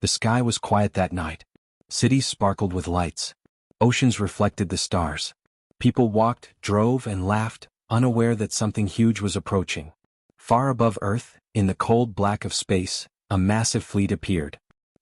The sky was quiet that night. Cities sparkled with lights. Oceans reflected the stars. People walked, drove, and laughed, unaware that something huge was approaching. Far above Earth, in the cold black of space, a massive fleet appeared.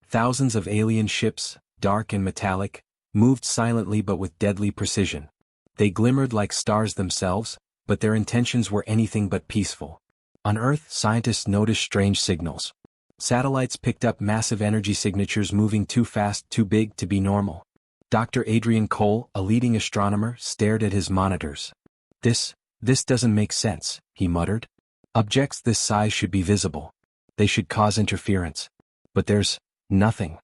Thousands of alien ships, dark and metallic, moved silently but with deadly precision. They glimmered like stars themselves, but their intentions were anything but peaceful. On Earth, scientists noticed strange signals. Satellites picked up massive energy signatures moving too fast, too big to be normal. Dr. Adrian Cole, a leading astronomer, stared at his monitors. This doesn't make sense, he muttered. Objects this size should be visible. They should cause interference. But there's nothing.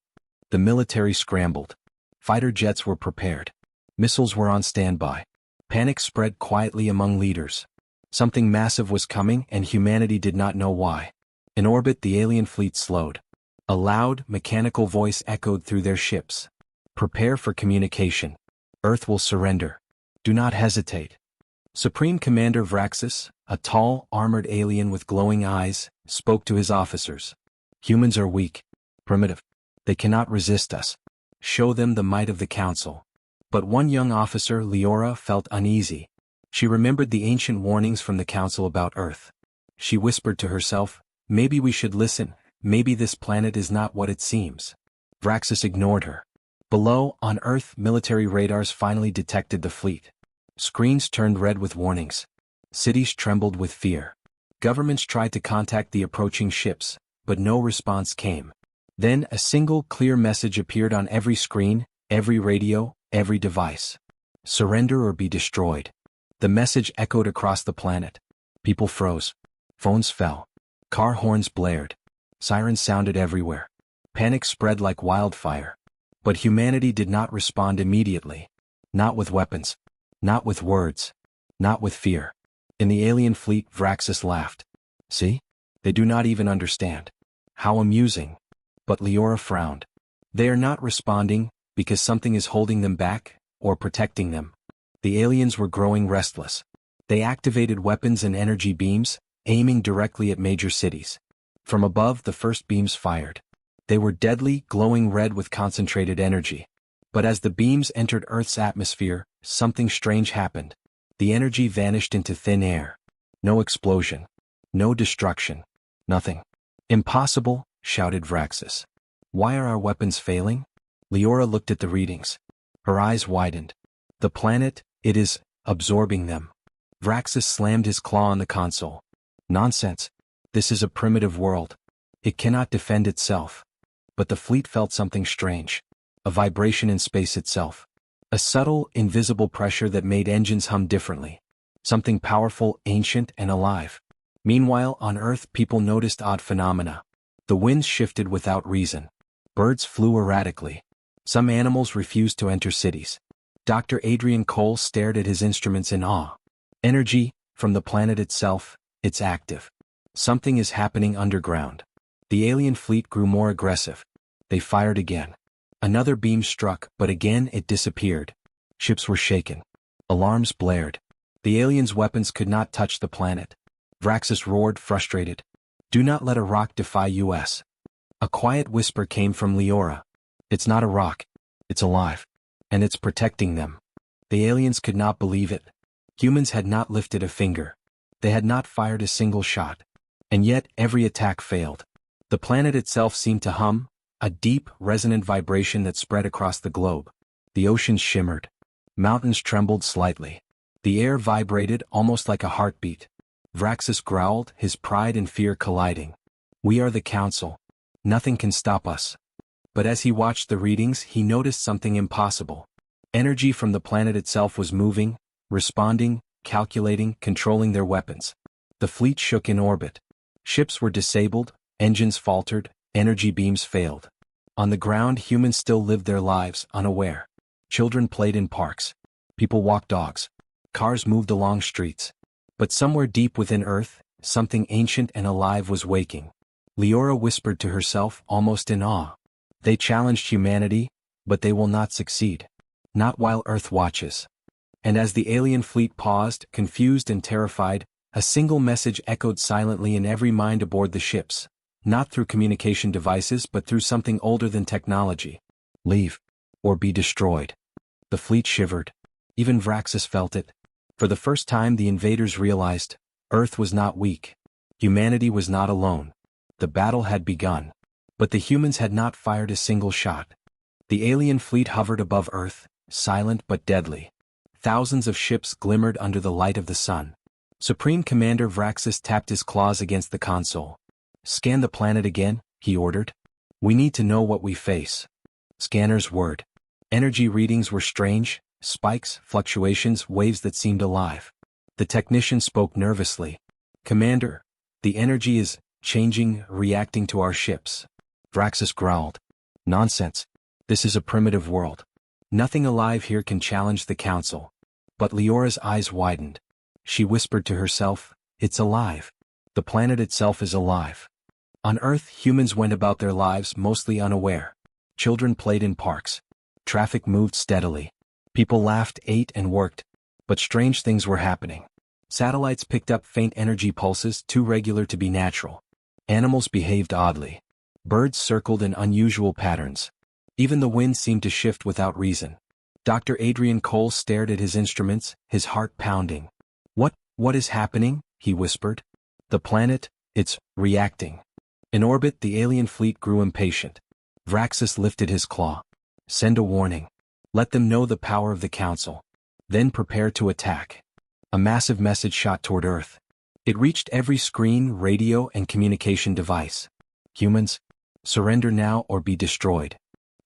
The military scrambled. Fighter jets were prepared. Missiles were on standby. Panic spread quietly among leaders. Something massive was coming and humanity did not know why. In orbit, the alien fleet slowed. A loud, mechanical voice echoed through their ships. Prepare for communication. Earth will surrender. Do not hesitate. Supreme Commander Vraxis, a tall, armored alien with glowing eyes, spoke to his officers. Humans are weak, primitive. They cannot resist us. Show them the might of the Council. But one young officer, Leora, felt uneasy. She remembered the ancient warnings from the Council about Earth. She whispered to herself, maybe we should listen, maybe this planet is not what it seems. Vraxis ignored her. Below, on Earth, military radars finally detected the fleet. Screens turned red with warnings. Cities trembled with fear. Governments tried to contact the approaching ships, but no response came. Then a single clear message appeared on every screen, every radio, every device. Surrender or be destroyed. The message echoed across the planet. People froze. Phones fell. Car horns blared. Sirens sounded everywhere. Panic spread like wildfire. But humanity did not respond immediately. Not with weapons. Not with words. Not with fear. In the alien fleet, Vraxis laughed. See? They do not even understand. How amusing. But Leora frowned. They are not responding, because something is holding them back, or protecting them. The aliens were growing restless. They activated weapons and energy beams, aiming directly at major cities. From above, the first beams fired. They were deadly, glowing red with concentrated energy. But as the beams entered Earth's atmosphere, something strange happened. The energy vanished into thin air. No explosion. No destruction. Nothing. Impossible, shouted Vraxis. Why are our weapons failing? Leora looked at the readings. Her eyes widened. The planet, it is absorbing them. Vraxis slammed his claw on the console. Nonsense. This is a primitive world. It cannot defend itself. But the fleet felt something strange. A vibration in space itself. A subtle, invisible pressure that made engines hum differently. Something powerful, ancient, and alive. Meanwhile, on Earth, people noticed odd phenomena. The winds shifted without reason. Birds flew erratically. Some animals refused to enter cities. Dr. Adrian Cole stared at his instruments in awe. Energy, from the planet itself, it's active. Something is happening underground. The alien fleet grew more aggressive. They fired again. Another beam struck, but again it disappeared. Ships were shaken. Alarms blared. The aliens' weapons could not touch the planet. Vraxis roared, frustrated. Do not let a rock defy us. A quiet whisper came from Leora. It's not a rock. It's alive. And it's protecting them. The aliens could not believe it. Humans had not lifted a finger. They had not fired a single shot. And yet every attack failed. The planet itself seemed to hum, a deep, resonant vibration that spread across the globe. The oceans shimmered. Mountains trembled slightly. The air vibrated almost like a heartbeat. Vraxis growled, his pride and fear colliding. We are the Council. Nothing can stop us. But as he watched the readings, he noticed something impossible. Energy from the planet itself was moving, responding, calculating, controlling their weapons. The fleet shook in orbit. Ships were disabled, engines faltered, energy beams failed. On the ground, humans still lived their lives, unaware. Children played in parks. People walked dogs. Cars moved along streets. But somewhere deep within Earth, something ancient and alive was waking. Leora whispered to herself, almost in awe. They challenged humanity, but they will not succeed. Not while Earth watches. And as the alien fleet paused, confused and terrified, a single message echoed silently in every mind aboard the ships. not through communication devices but through something older than technology. Leave, or be destroyed. The fleet shivered. Even Vraxis felt it. For the first time the invaders realized, Earth was not weak. Humanity was not alone. The battle had begun. But the humans had not fired a single shot. The alien fleet hovered above Earth, silent but deadly. Thousands of ships glimmered under the light of the sun. Supreme Commander Vraxis tapped his claws against the console. "Scan the planet again," he ordered. "We need to know what we face." Scanners whirred. Energy readings were strange, spikes, fluctuations, waves that seemed alive. The technician spoke nervously. "Commander, the energy is changing, reacting to our ships." Vraxis growled. "Nonsense. This is a primitive world. Nothing alive here can challenge the Council." But Leora's eyes widened. She whispered to herself, "It's alive. The planet itself is alive." On Earth, humans went about their lives mostly unaware. Children played in parks. Traffic moved steadily. People laughed, ate, and worked. But strange things were happening. Satellites picked up faint energy pulses too regular to be natural. Animals behaved oddly. Birds circled in unusual patterns. Even the wind seemed to shift without reason. Dr. Adrian Cole stared at his instruments, his heart pounding. What is happening?" he whispered. "The planet, it's reacting." In orbit, the alien fleet grew impatient. Vraxis lifted his claw. "Send a warning. Let them know the power of the Council. Then prepare to attack." A massive message shot toward Earth. It reached every screen, radio, and communication device. "Humans, surrender now or be destroyed."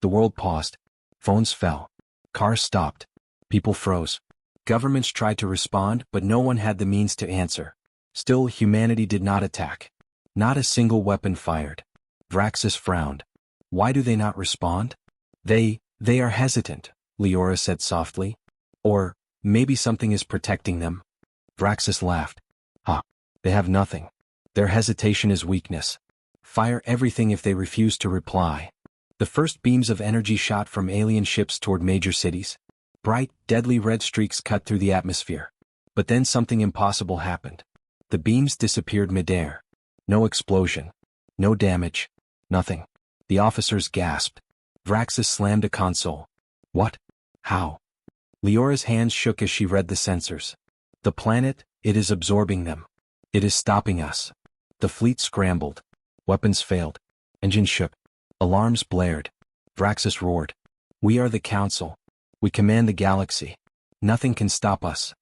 The world paused. Phones fell. Cars stopped. People froze. Governments tried to respond, but no one had the means to answer. Still, humanity did not attack. Not a single weapon fired. Vraxis frowned. "Why do they not respond?" They are hesitant," Leora said softly. "Or maybe something is protecting them." Vraxis laughed. They have nothing. Their hesitation is weakness. Fire everything if they refuse to reply." The first beams of energy shot from alien ships toward major cities. Bright, deadly red streaks cut through the atmosphere. But then something impossible happened. The beams disappeared midair. No explosion. No damage. Nothing. The officers gasped. Vraxis slammed a console. "What? How?" Leora's hands shook as she read the sensors. "The planet, it is absorbing them. It is stopping us." The fleet scrambled. Weapons failed. Engines shook. Alarms blared. Vraxis roared. "We are the Council. We command the galaxy. Nothing can stop us."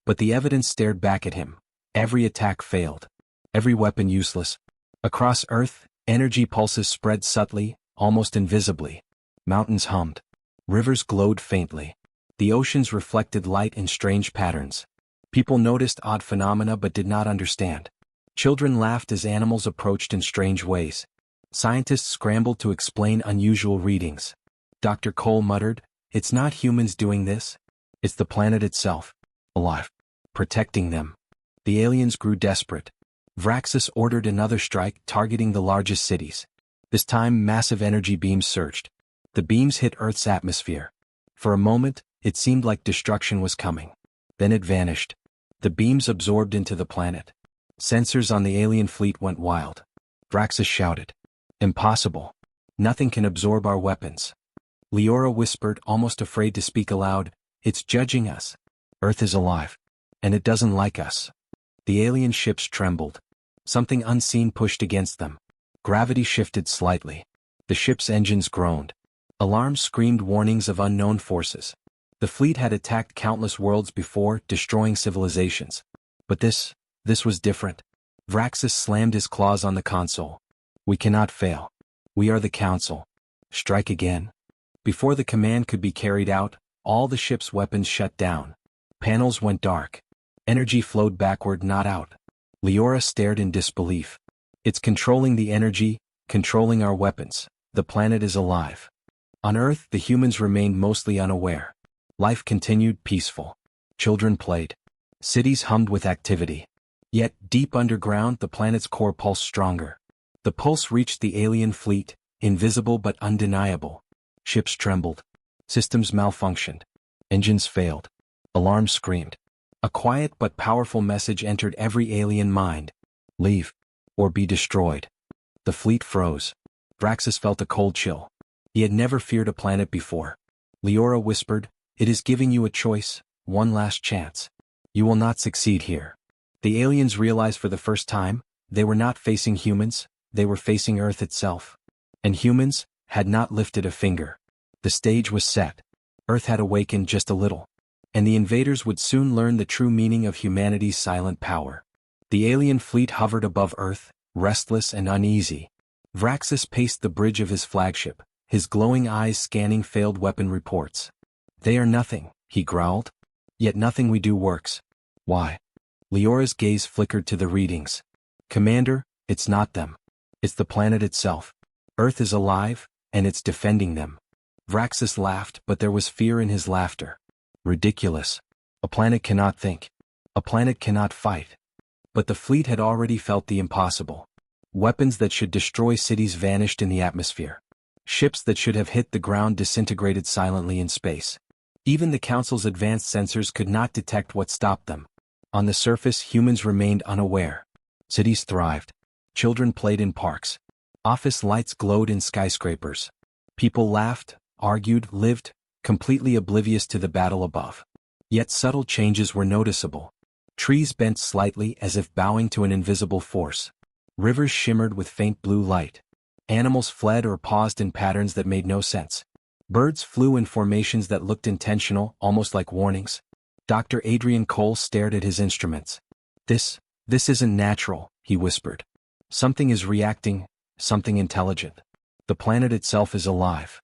But the evidence stared back at him. Every attack failed. Every weapon useless. Across Earth, energy pulses spread subtly, almost invisibly. Mountains hummed. Rivers glowed faintly. The oceans reflected light in strange patterns. People noticed odd phenomena but did not understand. Children laughed as animals approached in strange ways. Scientists scrambled to explain unusual readings. Dr. Cole muttered, "It's not humans doing this. It's the planet itself. Alive. Protecting them." The aliens grew desperate. Vraxis ordered another strike targeting the largest cities. This time massive energy beams surged. The beams hit Earth's atmosphere. For a moment, it seemed like destruction was coming. Then it vanished. The beams absorbed into the planet. Sensors on the alien fleet went wild. Vraxis shouted, "Impossible. Nothing can absorb our weapons." Leora whispered, almost afraid to speak aloud, "It's judging us. Earth is alive. And it doesn't like us." The alien ships trembled. Something unseen pushed against them. Gravity shifted slightly. The ship's engines groaned. Alarms screamed warnings of unknown forces. The fleet had attacked countless worlds before, destroying civilizations. But this was different. Vraxis slammed his claws on the console. "We cannot fail. We are the Council. Strike again." Before the command could be carried out, all the ship's weapons shut down. Panels went dark. Energy flowed backward, not out. Leora stared in disbelief. "It's controlling the energy, controlling our weapons. The planet is alive." On Earth, the humans remained mostly unaware. Life continued peaceful. Children played. Cities hummed with activity. Yet, deep underground, the planet's core pulsed stronger. The pulse reached the alien fleet, invisible but undeniable. Ships trembled. Systems malfunctioned. Engines failed. Alarms screamed. A quiet but powerful message entered every alien mind. "Leave, or be destroyed." The fleet froze. Vraxis felt a cold chill. He had never feared a planet before. Leora whispered, "It is giving you a choice, one last chance. You will not succeed here." The aliens realized for the first time, they were not facing humans, they were facing Earth itself. And humans had not lifted a finger. The stage was set. Earth had awakened just a little. And the invaders would soon learn the true meaning of humanity's silent power. The alien fleet hovered above Earth, restless and uneasy. Vraxis paced the bridge of his flagship, his glowing eyes scanning failed weapon reports. "They are nothing," he growled. "Yet nothing we do works. Why?" Leora's gaze flickered to the readings. "Commander, it's not them. It's the planet itself. Earth is alive, and it's defending them." Vraxis laughed, but there was fear in his laughter. Ridiculous. A planet cannot think. A planet cannot fight. But the fleet had already felt the impossible. Weapons that should destroy cities vanished in the atmosphere. Ships that should have hit the ground disintegrated silently in space. Even the Council's advanced sensors could not detect what stopped them. On the surface, humans remained unaware. Cities thrived. Children played in parks. Office lights glowed in skyscrapers. People laughed, argued, lived, completely oblivious to the battle above. Yet subtle changes were noticeable. Trees bent slightly as if bowing to an invisible force. Rivers shimmered with faint blue light. Animals fled or paused in patterns that made no sense. Birds flew in formations that looked intentional, almost like warnings. Dr. Adrian Cole stared at his instruments. This isn't natural," he whispered. "Something is reacting, something intelligent. The planet itself is alive."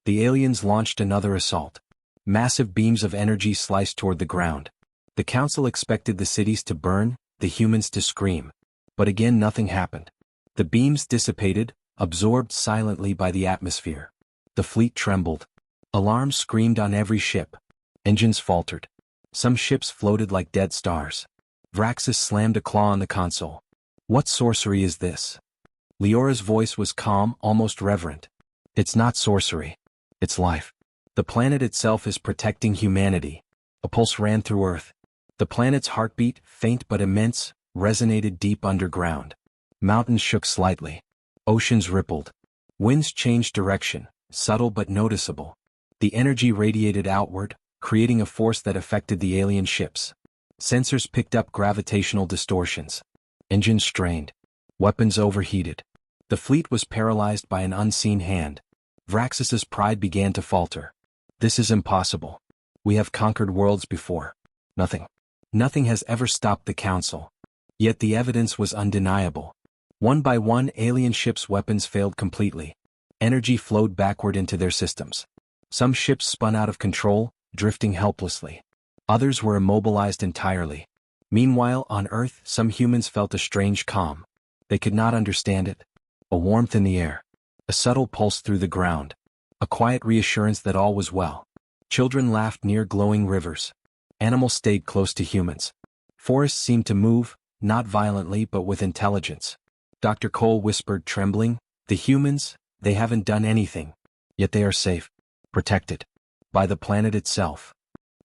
The aliens launched another assault. Massive beams of energy sliced toward the ground. The Council expected the cities to burn, the humans to scream. But again nothing happened. The beams dissipated, absorbed silently by the atmosphere. The fleet trembled. Alarms screamed on every ship. Engines faltered. Some ships floated like dead stars. Vraxis slammed a claw on the console. "What sorcery is this?" Leora's voice was calm, almost reverent. "It's not sorcery. It's life. The planet itself is protecting humanity." A pulse ran through Earth. The planet's heartbeat, faint but immense, resonated deep underground. Mountains shook slightly. Oceans rippled. Winds changed direction, subtle but noticeable. The energy radiated outward, creating a force that affected the alien ships. Sensors picked up gravitational distortions. Engines strained. Weapons overheated. The fleet was paralyzed by an unseen hand. Vraxis's pride began to falter. "This is impossible. We have conquered worlds before. Nothing has ever stopped the Council." Yet the evidence was undeniable. One by one, alien ships' weapons failed completely. Energy flowed backward into their systems. Some ships spun out of control, drifting helplessly. Others were immobilized entirely. Meanwhile, on Earth, some humans felt a strange calm. They could not understand it. A warmth in the air. A subtle pulse through the ground. A quiet reassurance that all was well. Children laughed near glowing rivers. Animals stayed close to humans. Forests seemed to move, not violently but with intelligence. Dr. Cole whispered, trembling, "The humans, they haven't done anything. Yet they are safe. Protected. By the planet itself."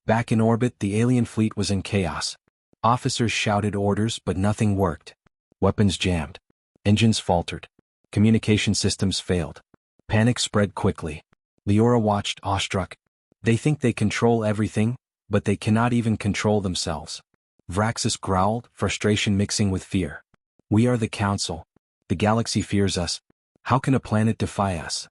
Back in orbit, the alien fleet was in chaos. Officers shouted orders, but nothing worked. Weapons jammed. Engines faltered. Communication systems failed. Panic spread quickly. Leora watched, awestruck. "They think they control everything, but they cannot even control themselves." Vraxis growled, frustration mixing with fear. "We are the Council. The galaxy fears us. How can a planet defy us?"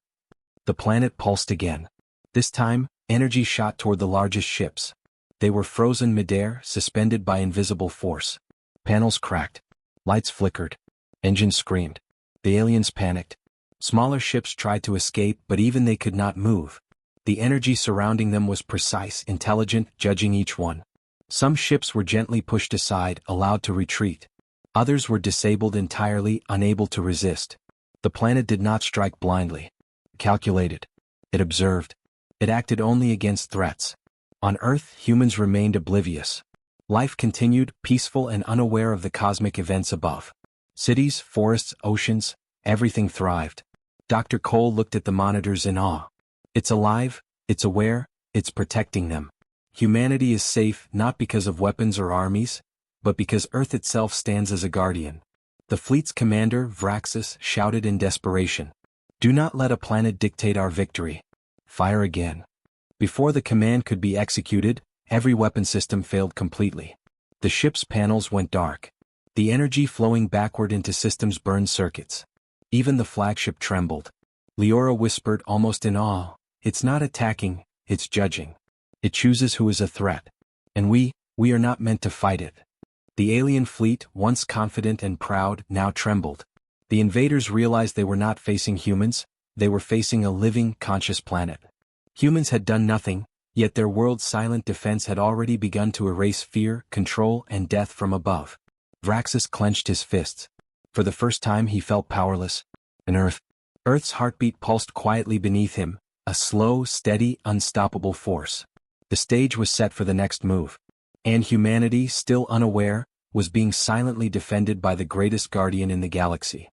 The planet pulsed again. This time, energy shot toward the largest ships. They were frozen midair, suspended by invisible force. Panels cracked. Lights flickered. Engines screamed. The aliens panicked. Smaller ships tried to escape, but even they could not move. The energy surrounding them was precise, intelligent, judging each one. Some ships were gently pushed aside, allowed to retreat. Others were disabled entirely, unable to resist. The planet did not strike blindly. It calculated. It observed. It acted only against threats. On Earth, humans remained oblivious. Life continued, peaceful and unaware of the cosmic events above. Cities, forests, oceans, everything thrived. Dr. Cole looked at the monitors in awe. "It's alive, it's aware, it's protecting them. Humanity is safe not because of weapons or armies, but because Earth itself stands as a guardian." The fleet's commander, Vraxis, shouted in desperation. Do not let a planet dictate our victory. Fire again. Before the command could be executed, every weapon system failed completely. The ship's panels went dark. The energy flowing backward into systems burned circuits. Even the flagship trembled. Leora whispered almost in awe, it's not attacking, it's judging. It chooses who is a threat. And we are not meant to fight it. The alien fleet, once confident and proud, now trembled. The invaders realized they were not facing humans, they were facing a living, conscious planet. Humans had done nothing, yet their world's silent defense had already begun to erase fear, control, and death from above. Vraxis clenched his fists. For the first time he felt powerless. And Earth's heartbeat pulsed quietly beneath him, a slow, steady, unstoppable force. The stage was set for the next move. And humanity, still unaware, was being silently defended by the greatest guardian in the galaxy.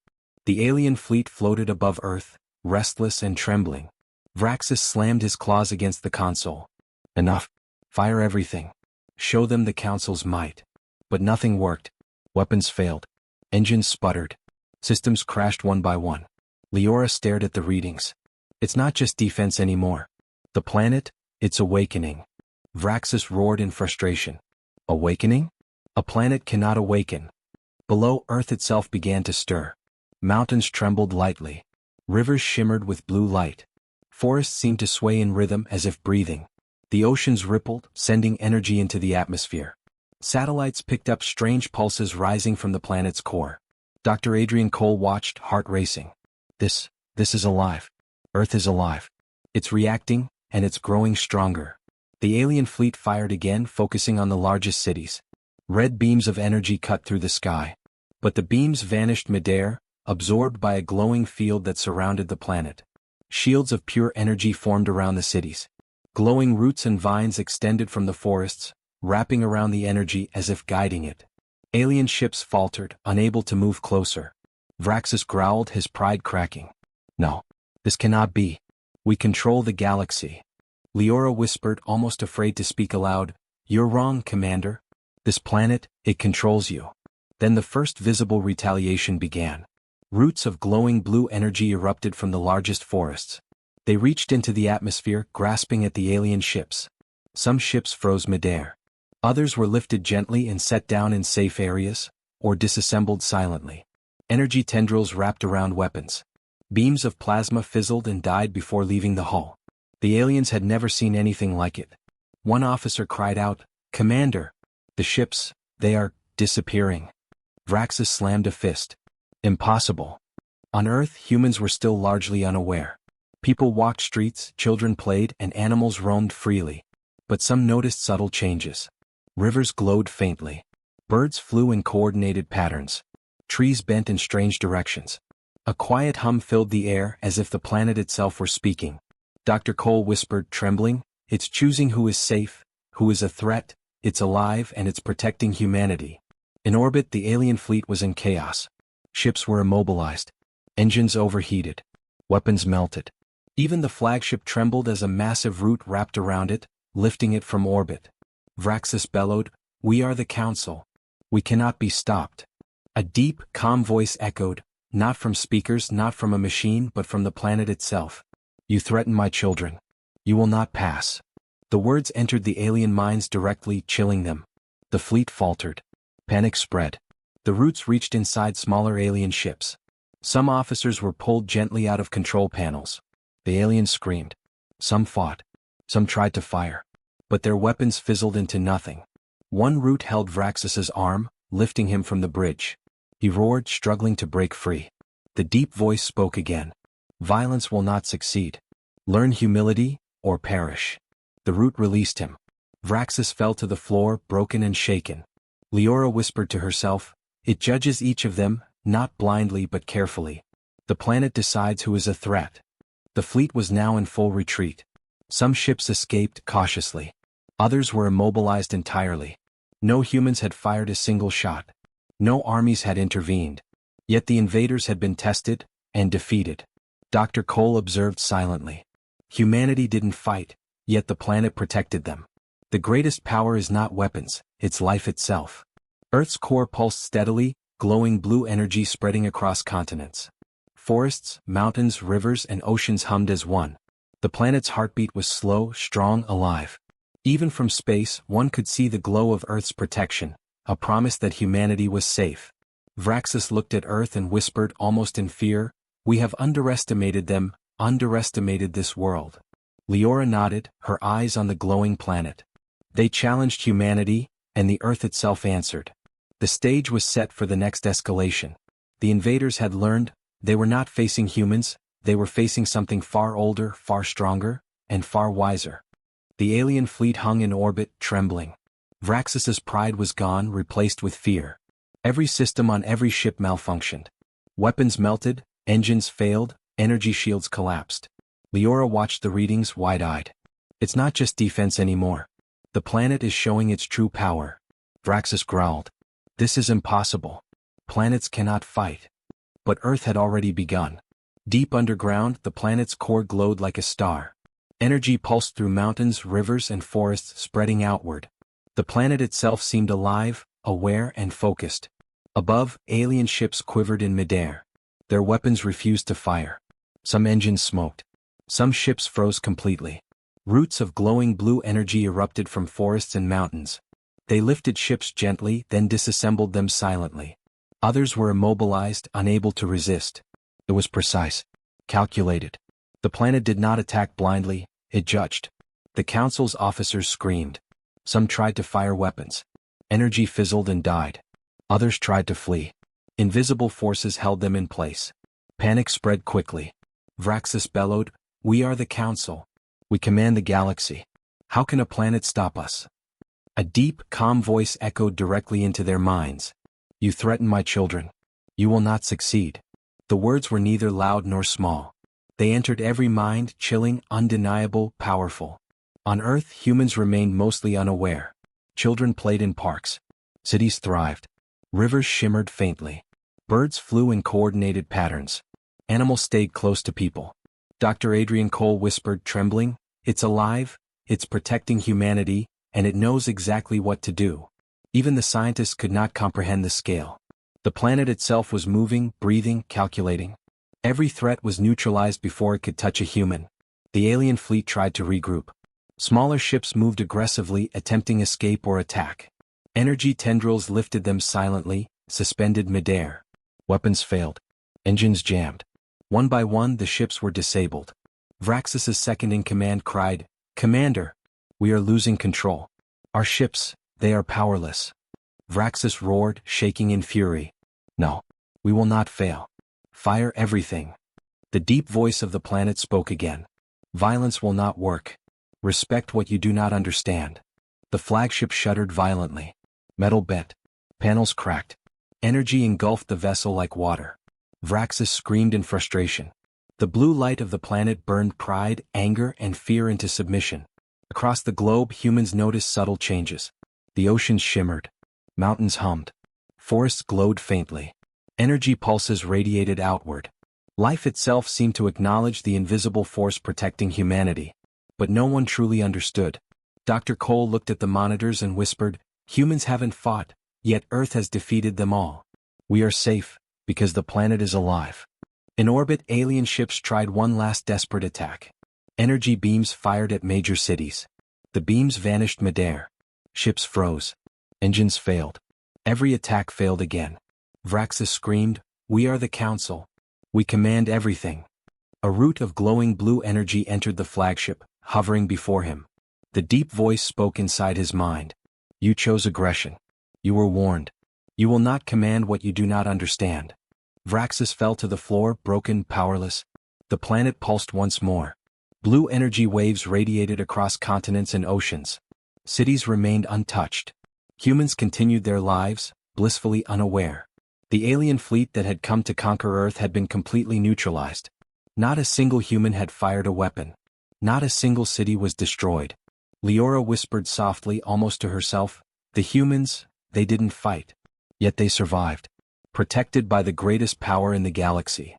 The alien fleet floated above Earth, restless and trembling. Vraxis slammed his claws against the console. Enough. Fire everything. Show them the Council's might. But nothing worked. Weapons failed. Engines sputtered. Systems crashed one by one. Leora stared at the readings. It's not just defense anymore. The planet, it's awakening. Vraxis roared in frustration. Awakening? A planet cannot awaken. Below, Earth itself began to stir. Mountains trembled lightly. Rivers shimmered with blue light. Forests seemed to sway in rhythm as if breathing. The oceans rippled, sending energy into the atmosphere. Satellites picked up strange pulses rising from the planet's core. Dr. Adrian Cole watched, heart racing. This is alive. Earth is alive. It's reacting, and it's growing stronger. The alien fleet fired again, focusing on the largest cities. Red beams of energy cut through the sky. But the beams vanished midair, absorbed by a glowing field that surrounded the planet. Shields of pure energy formed around the cities. Glowing roots and vines extended from the forests, wrapping around the energy as if guiding it. Alien ships faltered, unable to move closer. Vraxis growled, his pride cracking. No. This cannot be. We control the galaxy. Leora whispered, almost afraid to speak aloud. You're wrong, Commander. This planet, it controls you. Then the first visible retaliation began. Roots of glowing blue energy erupted from the largest forests. They reached into the atmosphere, grasping at the alien ships. Some ships froze midair. Others were lifted gently and set down in safe areas, or disassembled silently. Energy tendrils wrapped around weapons. Beams of plasma fizzled and died before leaving the hull. The aliens had never seen anything like it. One officer cried out, Commander! The ships, they are disappearing. Vraxis slammed a fist. Impossible. On Earth, humans were still largely unaware. People walked streets, children played, and animals roamed freely. But some noticed subtle changes. Rivers glowed faintly. Birds flew in coordinated patterns. Trees bent in strange directions. A quiet hum filled the air as if the planet itself were speaking. Dr. Cole whispered, trembling, it's choosing who is safe, who is a threat, it's alive, and it's protecting humanity. In orbit, the alien fleet was in chaos. Ships were immobilized. Engines overheated. Weapons melted. Even the flagship trembled as a massive root wrapped around it, lifting it from orbit. Vraxis bellowed, we are the Council. We cannot be stopped. A deep, calm voice echoed, not from speakers, not from a machine, but from the planet itself. You threaten my children. You will not pass. The words entered the alien minds directly, chilling them. The fleet faltered. Panic spread. The roots reached inside smaller alien ships. Some officers were pulled gently out of control panels. The aliens screamed. Some fought. Some tried to fire. But their weapons fizzled into nothing. One root held Vraxis's arm, lifting him from the bridge. He roared, struggling to break free. The deep voice spoke again. Violence will not succeed. Learn humility, or perish. The root released him. Vraxis fell to the floor, broken and shaken. Leora whispered to herself, it judges each of them, not blindly but carefully. The planet decides who is a threat. The fleet was now in full retreat. Some ships escaped cautiously. Others were immobilized entirely. No humans had fired a single shot. No armies had intervened. Yet the invaders had been tested and defeated. Dr. Cole observed silently. Humanity didn't fight, yet the planet protected them. The greatest power is not weapons, it's life itself. Earth's core pulsed steadily, glowing blue energy spreading across continents. Forests, mountains, rivers, and oceans hummed as one. The planet's heartbeat was slow, strong, alive. Even from space, one could see the glow of Earth's protection, a promise that humanity was safe. Vraxis looked at Earth and whispered almost in fear, "We have underestimated them, underestimated this world." Leora nodded, her eyes on the glowing planet. They challenged humanity, and the Earth itself answered. The stage was set for the next escalation. The invaders had learned, they were not facing humans, they were facing something far older, far stronger, and far wiser. The alien fleet hung in orbit, trembling. Vraxis's pride was gone, replaced with fear. Every system on every ship malfunctioned. Weapons melted, engines failed, energy shields collapsed. Leora watched the readings wide-eyed. It's not just defense anymore. The planet is showing its true power. Vraxis growled. This is impossible. Planets cannot fight. But Earth had already begun. Deep underground, the planet's core glowed like a star. Energy pulsed through mountains, rivers, and forests, spreading outward. The planet itself seemed alive, aware, and focused. Above, alien ships quivered in midair. Their weapons refused to fire. Some engines smoked. Some ships froze completely. Roots of glowing blue energy erupted from forests and mountains. They lifted ships gently, then disassembled them silently. Others were immobilized, unable to resist. It was precise, calculated. The planet did not attack blindly, it judged. The Council's officers screamed. Some tried to fire weapons. Energy fizzled and died. Others tried to flee. Invisible forces held them in place. Panic spread quickly. Vraxis bellowed, "We are the Council. We command the galaxy. How can a planet stop us?" A deep, calm voice echoed directly into their minds. "You threaten my children. You will not succeed." The words were neither loud nor small. They entered every mind, chilling, undeniable, powerful. On Earth, humans remained mostly unaware. Children played in parks. Cities thrived. Rivers shimmered faintly. Birds flew in coordinated patterns. Animals stayed close to people. Dr. Adrian Cole whispered, trembling, "It's alive, it's protecting humanity, and it knows exactly what to do." Even the scientists could not comprehend the scale. The planet itself was moving, breathing, calculating. Every threat was neutralized before it could touch a human. The alien fleet tried to regroup. Smaller ships moved aggressively, attempting escape or attack. Energy tendrils lifted them silently, suspended midair. Weapons failed. Engines jammed. One by one, the ships were disabled. Vraxis's second-in-command cried, "Commander, we are losing control. Our ships, they are powerless." Vraxis roared, shaking in fury. "No, we will not fail. Fire everything." The deep voice of the planet spoke again. "Violence will not work. Respect what you do not understand." The flagship shuddered violently. Metal bent. Panels cracked. Energy engulfed the vessel like water. Vraxis screamed in frustration. The blue light of the planet burned pride, anger, and fear into submission. Across the globe, humans noticed subtle changes. The oceans shimmered. Mountains hummed. Forests glowed faintly. Energy pulses radiated outward. Life itself seemed to acknowledge the invisible force protecting humanity. But no one truly understood. Dr. Cole looked at the monitors and whispered, "Humans haven't fought, yet Earth has defeated them all. We are safe, because the planet is alive." In orbit, alien ships tried one last desperate attack. Energy beams fired at major cities. The beams vanished midair. Ships froze. Engines failed. Every attack failed again. Vraxis screamed, "We are the Council. We command everything." A root of glowing blue energy entered the flagship, hovering before him. The deep voice spoke inside his mind. "You chose aggression. You were warned. You will not command what you do not understand." Vraxis fell to the floor, broken, powerless. The planet pulsed once more. Blue energy waves radiated across continents and oceans. Cities remained untouched. Humans continued their lives, blissfully unaware. The alien fleet that had come to conquer Earth had been completely neutralized. Not a single human had fired a weapon. Not a single city was destroyed. Leora whispered softly, almost to herself, "The humans, they didn't fight. Yet they survived. Protected by the greatest power in the galaxy."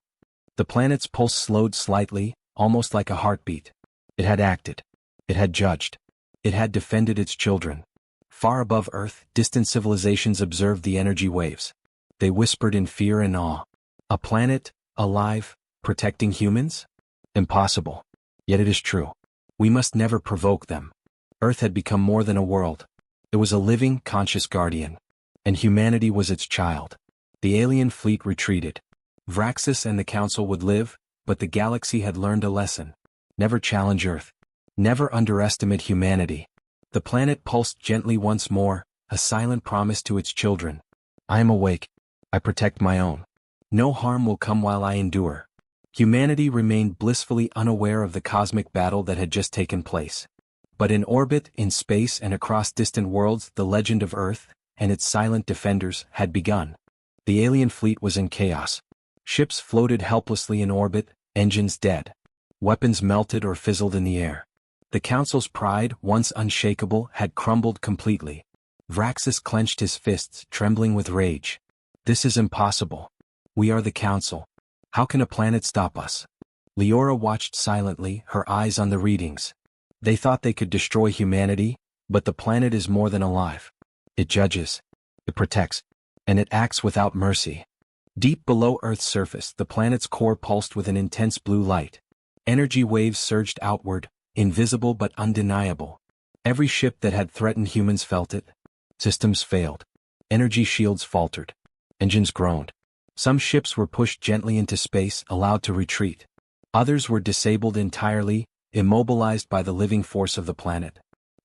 The planet's pulse slowed slightly, almost like a heartbeat. It had acted. It had judged. It had defended its children. Far above Earth, distant civilizations observed the energy waves. They whispered in fear and awe. A planet, alive, protecting humans? Impossible. Yet it is true. We must never provoke them. Earth had become more than a world. It was a living, conscious guardian. And humanity was its child. The alien fleet retreated. Vraxis and the Council would live, but the galaxy had learned a lesson. Never challenge Earth. Never underestimate humanity. The planet pulsed gently once more, a silent promise to its children. I am awake. I protect my own. No harm will come while I endure. Humanity remained blissfully unaware of the cosmic battle that had just taken place. But in orbit, in space and across distant worlds, the legend of Earth and its silent defenders had begun. The alien fleet was in chaos. Ships floated helplessly in orbit, engines dead. Weapons melted or fizzled in the air. The Council's pride, once unshakable, had crumbled completely. Vraxis clenched his fists, trembling with rage. This is impossible. We are the Council. How can a planet stop us? Leora watched silently, her eyes on the readings. They thought they could destroy humanity, but the planet is more than alive. It judges. It protects. And it acts without mercy. Deep below Earth's surface, the planet's core pulsed with an intense blue light. Energy waves surged outward, invisible but undeniable. Every ship that had threatened humans felt it. Systems failed. Energy shields faltered. Engines groaned. Some ships were pushed gently into space, allowed to retreat. Others were disabled entirely, immobilized by the living force of the planet.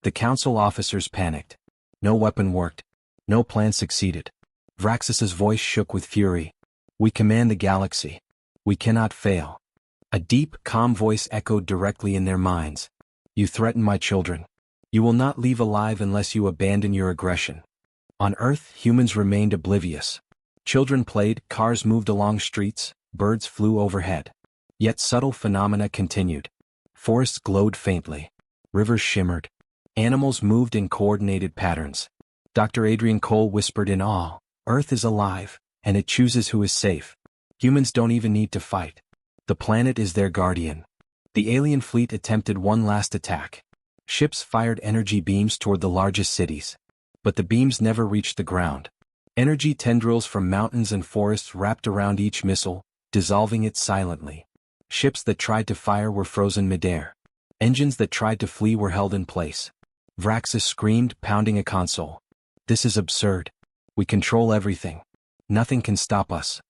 The Council officers panicked. No weapon worked. No plan succeeded. Vraxis's voice shook with fury. We command the galaxy. We cannot fail. A deep, calm voice echoed directly in their minds. You threaten my children. You will not leave alive unless you abandon your aggression. On Earth, humans remained oblivious. Children played, cars moved along streets, birds flew overhead. Yet subtle phenomena continued. Forests glowed faintly. Rivers shimmered. Animals moved in coordinated patterns. Dr. Adrian Cole whispered in awe, Earth is alive, and it chooses who is safe. Humans don't even need to fight. The planet is their guardian. The alien fleet attempted one last attack. Ships fired energy beams toward the largest cities. But the beams never reached the ground. Energy tendrils from mountains and forests wrapped around each missile, dissolving it silently. Ships that tried to fire were frozen midair. Engines that tried to flee were held in place. Vraxis screamed, pounding a console. This is absurd. We control everything. Nothing can stop us.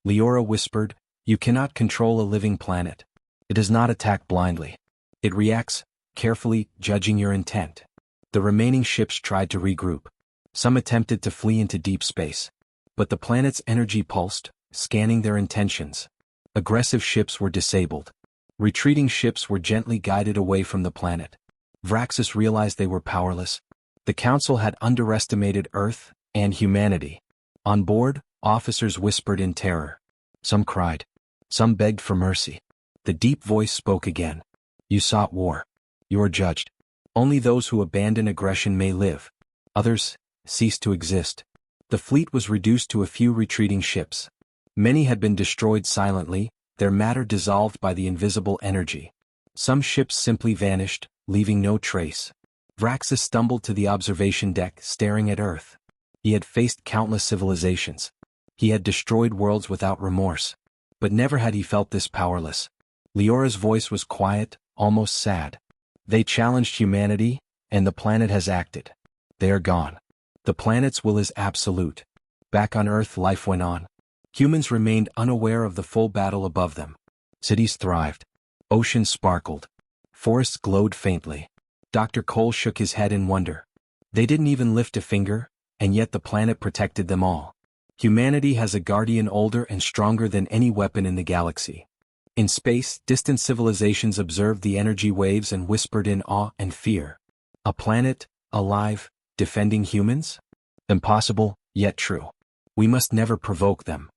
Leora whispered, You cannot control a living planet. It does not attack blindly. It reacts, carefully, judging your intent. The remaining ships tried to regroup. Some attempted to flee into deep space. But the planet's energy pulsed, scanning their intentions. Aggressive ships were disabled. Retreating ships were gently guided away from the planet. Vraxis realized they were powerless. The Council had underestimated Earth and humanity. On board, officers whispered in terror. Some cried. Some begged for mercy. The deep voice spoke again. You sought war. You are judged. Only those who abandon aggression may live. Others cease to exist. The fleet was reduced to a few retreating ships. Many had been destroyed silently, their matter dissolved by the invisible energy. Some ships simply vanished, leaving no trace. Vraxis stumbled to the observation deck, staring at Earth. He had faced countless civilizations. He had destroyed worlds without remorse. But never had he felt this powerless. Leora's voice was quiet, almost sad. They challenged humanity, and the planet has acted. They are gone. The planet's will is absolute. Back on Earth, life went on. Humans remained unaware of the full battle above them. Cities thrived. Oceans sparkled. Forests glowed faintly. Dr. Cole shook his head in wonder. They didn't even lift a finger, and yet the planet protected them all. Humanity has a guardian older and stronger than any weapon in the galaxy. In space, distant civilizations observed the energy waves and whispered in awe and fear. A planet, alive, defending humans? Impossible, yet true. We must never provoke them.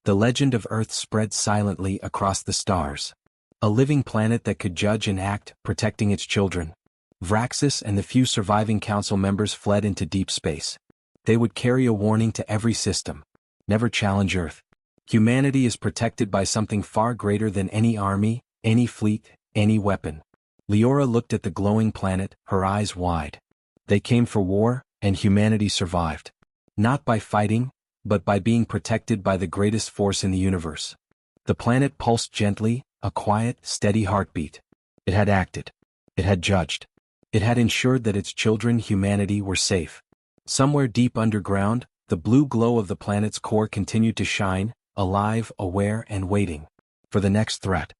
The legend of Earth spread silently across the stars. A living planet that could judge and act, protecting its children. Vraxis and the few surviving Council members fled into deep space. They would carry a warning to every system. Never challenge Earth. Humanity is protected by something far greater than any army, any fleet, any weapon. Leora looked at the glowing planet, her eyes wide. They came for war, and humanity survived. Not by fighting, but by being protected by the greatest force in the universe. The planet pulsed gently, a quiet, steady heartbeat. It had acted. It had judged. It had ensured that its children, humanity, were safe. Somewhere deep underground, the blue glow of the planet's core continued to shine, alive, aware, and waiting for the next threat.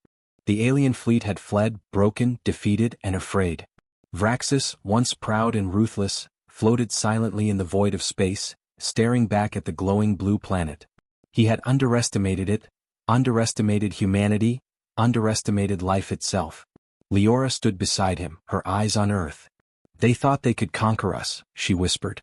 The alien fleet had fled, broken, defeated, and afraid. Vraxis, once proud and ruthless, floated silently in the void of space, staring back at the glowing blue planet. He had underestimated it, underestimated humanity, underestimated life itself. Leora stood beside him, her eyes on Earth. "They thought they could conquer us," she whispered.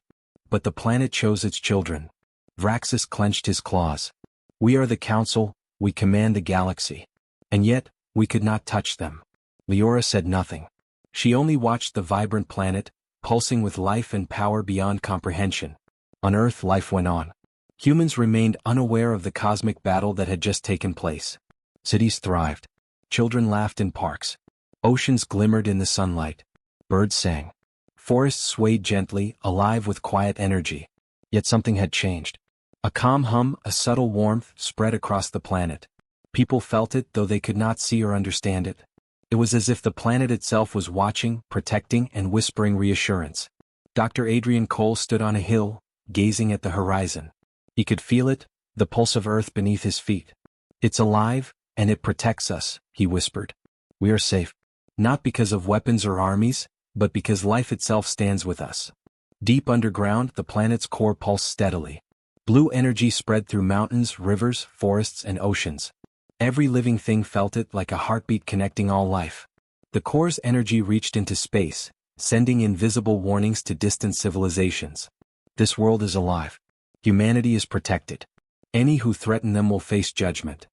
"But the planet chose its children." Vraxis clenched his claws. "We are the Council, we command the galaxy. And yet, we could not touch them." Leora said nothing. She only watched the vibrant planet, pulsing with life and power beyond comprehension. On Earth, life went on. Humans remained unaware of the cosmic battle that had just taken place. Cities thrived. Children laughed in parks. Oceans glimmered in the sunlight. Birds sang. Forests swayed gently, alive with quiet energy. Yet something had changed. A calm hum, a subtle warmth, spread across the planet. People felt it, though they could not see or understand it. It was as if the planet itself was watching, protecting, and whispering reassurance. Dr. Adrian Cole stood on a hill, gazing at the horizon. He could feel it, the pulse of Earth beneath his feet. "It's alive, and it protects us," he whispered. "We are safe. Not because of weapons or armies, but because life itself stands with us." Deep underground, the planet's core pulsed steadily. Blue energy spread through mountains, rivers, forests, and oceans. Every living thing felt it, like a heartbeat connecting all life. The core's energy reached into space, sending invisible warnings to distant civilizations. "This world is alive. Humanity is protected. Any who threaten them will face judgment."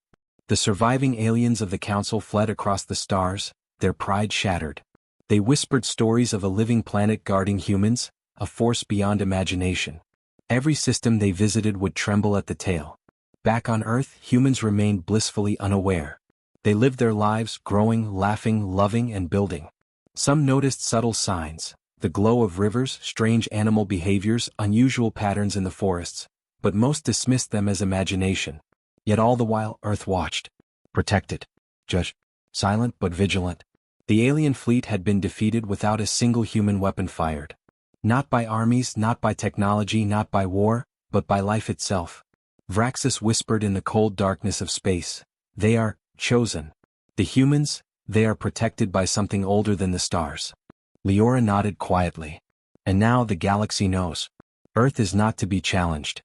The surviving aliens of the Council fled across the stars, their pride shattered. They whispered stories of a living planet guarding humans, a force beyond imagination. Every system they visited would tremble at the tale. Back on Earth, humans remained blissfully unaware. They lived their lives, growing, laughing, loving, and building. Some noticed subtle signs, the glow of rivers, strange animal behaviors, unusual patterns in the forests, but most dismissed them as imagination. Yet all the while, Earth watched. Protected. Judged. Silent but vigilant. The alien fleet had been defeated without a single human weapon fired. Not by armies, not by technology, not by war, but by life itself. Vraxis whispered in the cold darkness of space. "They are chosen. The humans, they are protected by something older than the stars." Leora nodded quietly. "And now the galaxy knows. Earth is not to be challenged."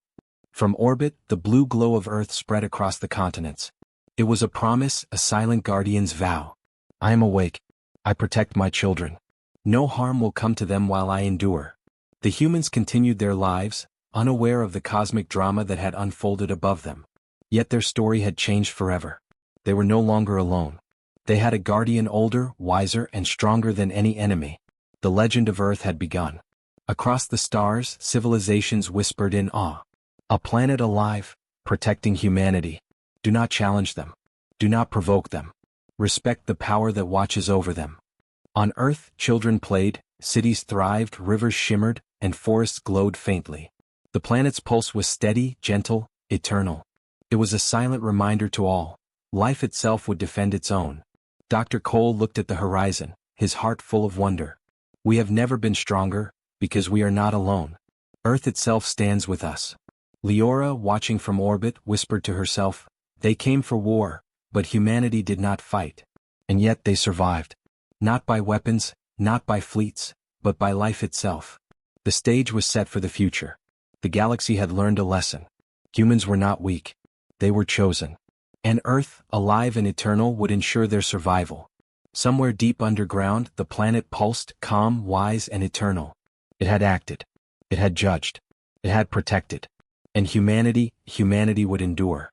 From orbit, the blue glow of Earth spread across the continents. It was a promise, a silent guardian's vow. "I am awake. I protect my children. No harm will come to them while I endure." The humans continued their lives, unaware of the cosmic drama that had unfolded above them. Yet their story had changed forever. They were no longer alone. They had a guardian older, wiser, and stronger than any enemy. The legend of Earth had begun. Across the stars, civilizations whispered in awe. A planet alive, protecting humanity. Do not challenge them. Do not provoke them. Respect the power that watches over them. On Earth, children played, cities thrived, rivers shimmered, and forests glowed faintly. The planet's pulse was steady, gentle, eternal. It was a silent reminder to all. Life itself would defend its own. Dr. Cole looked at the horizon, his heart full of wonder. "We have never been stronger, because we are not alone. Earth itself stands with us." Leora, watching from orbit, whispered to herself, "They came for war, but humanity did not fight. And yet they survived. Not by weapons, not by fleets, but by life itself." The stage was set for the future. The galaxy had learned a lesson. Humans were not weak. They were chosen. And Earth, alive and eternal, would ensure their survival. Somewhere deep underground, the planet pulsed, calm, wise, and eternal. It had acted. It had judged. It had protected. And humanity would endure.